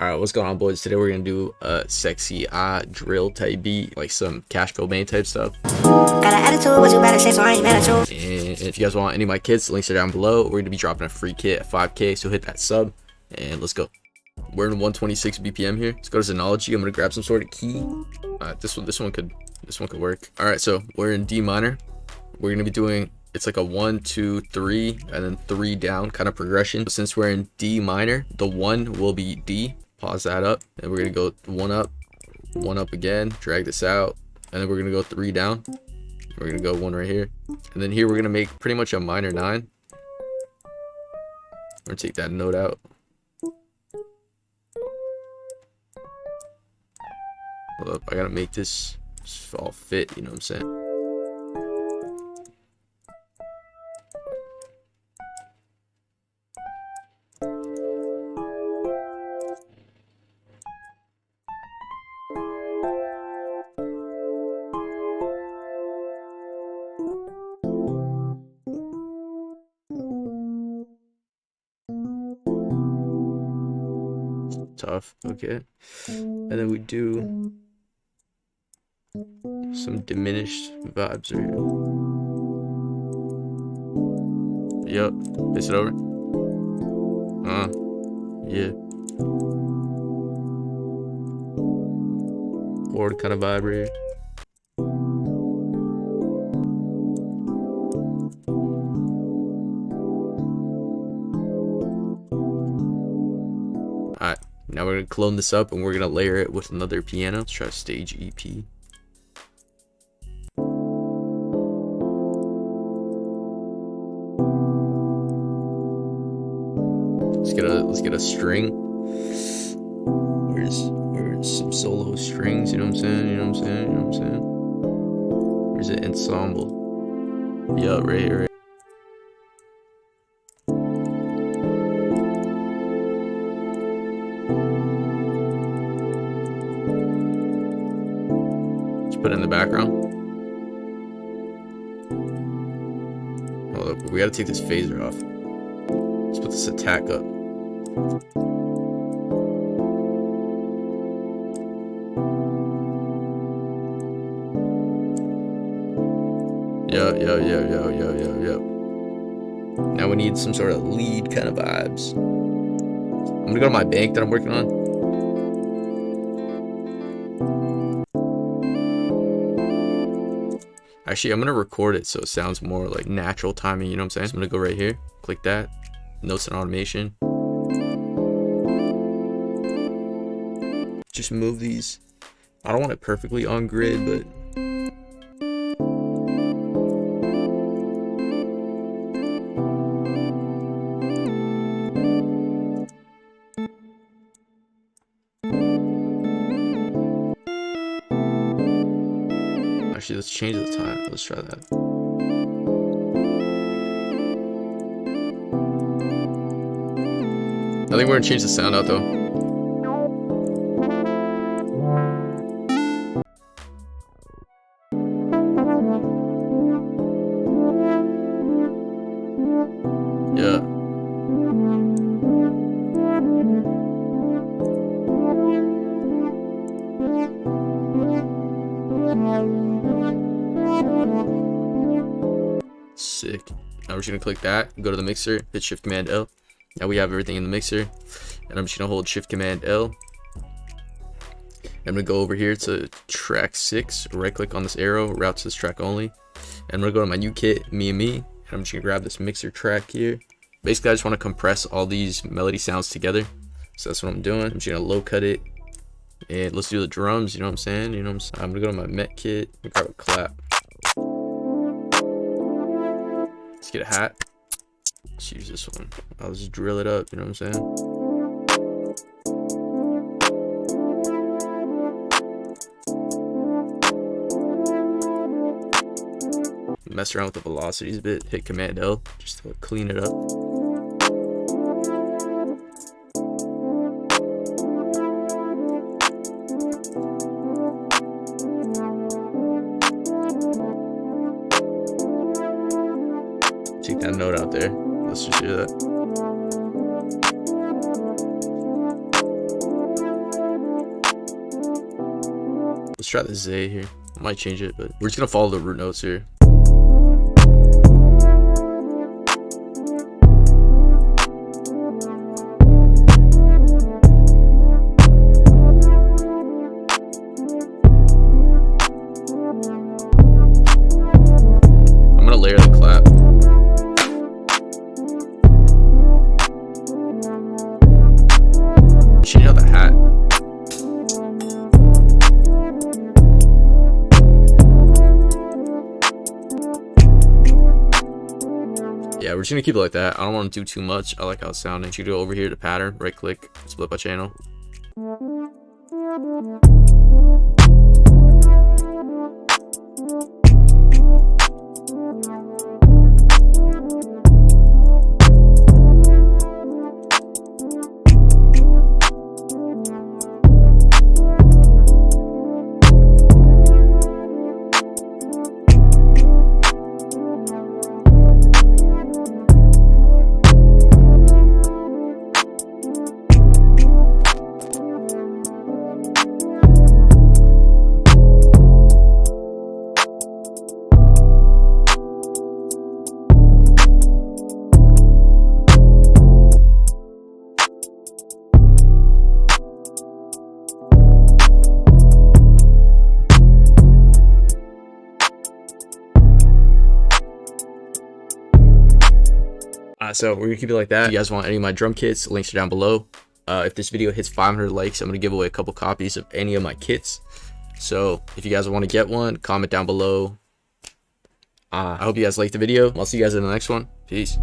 Alright, what's going on, boys? Today we're gonna do a sexy drill type beat, like some Cash Cobain type stuff. Got an attitude, what you better say, so I ain't mad at you. And if you guys want any of my kits, the links are down below. We're gonna be dropping a free kit at 5K, so hit that sub and let's go. We're in 126 BPM here. Let's go to Xenology. I'm gonna grab some sort of key. This one could work. Alright, so we're in D minor. We're gonna be doing, it's like a 1, 2, 3, and then 3 down kind of progression. So since we're in D minor, the 1 will be D. Pause that up, and we're gonna go 1 up again, drag this out, and then we're gonna go 3 down. We're gonna go 1 right here, and then here we're gonna make pretty much a minor 9. We're gonna take that note out. Hold up, I gotta make this all fit, you know what I'm saying? Tough. Okay, and then we do some diminished vibes right here. Yep, paste it over. Yeah, chord kind of vibe right here. Alright, now we're gonna clone this up and we're gonna layer it with another piano. Let's try stage EP. Let's get a string. Where's some solo strings, you know what I'm saying? Where's the ensemble? Yeah, right here, right. Put it in the background. Hold up, we gotta take this phaser off. Let's put this attack up. Yo. Now we need some sort of lead kind of vibes. I'm gonna go to my bank that I'm working on. Actually, I'm gonna record it so it sounds more like natural timing, you know what I'm saying? So I'm gonna go right here, click that, notes and automation. Just move these. I don't want it perfectly on grid, but actually, let's change the time. Let's try that. I think we're gonna change the sound out though. Yeah. Sick. Now we're just gonna click that, go to the mixer, hit Shift Command L. Now we have everything in the mixer, and I'm just gonna hold Shift Command L. I'm gonna go over here to track 6, right click on this arrow, route to this track only. And I'm gonna go to my new kit, Me and Me, and I'm just gonna grab this mixer track here. Basically, I just wanna compress all these melody sounds together. So that's what I'm doing. I'm just gonna low cut it. And let's do the drums, you know what I'm saying? I'm gonna go to my Met kit, grab a clap. Let's get a hat. Let's use this one. I'll just drill it up, you know what I'm saying? Mess around with the velocities a bit, hit Command L just to clean it up. Take that note out there. Let's just do that. Let's try the Z here. I might change it, but we're just gonna follow the root notes here. I'm gonna layer the clap. Change out the hat. Yeah, we're just gonna keep it like that. I don't want to do too much. I like how it's sounding. You go over here to pattern, right click, split by channel. So we're gonna keep it like that. If you guys want any of my drum kits, links are down below. If this video hits 500 likes, I'm gonna give away a couple copies of any of my kits. So if you guys want to get one, comment down below. I hope you guys liked the video. I'll see you guys in the next one. Peace.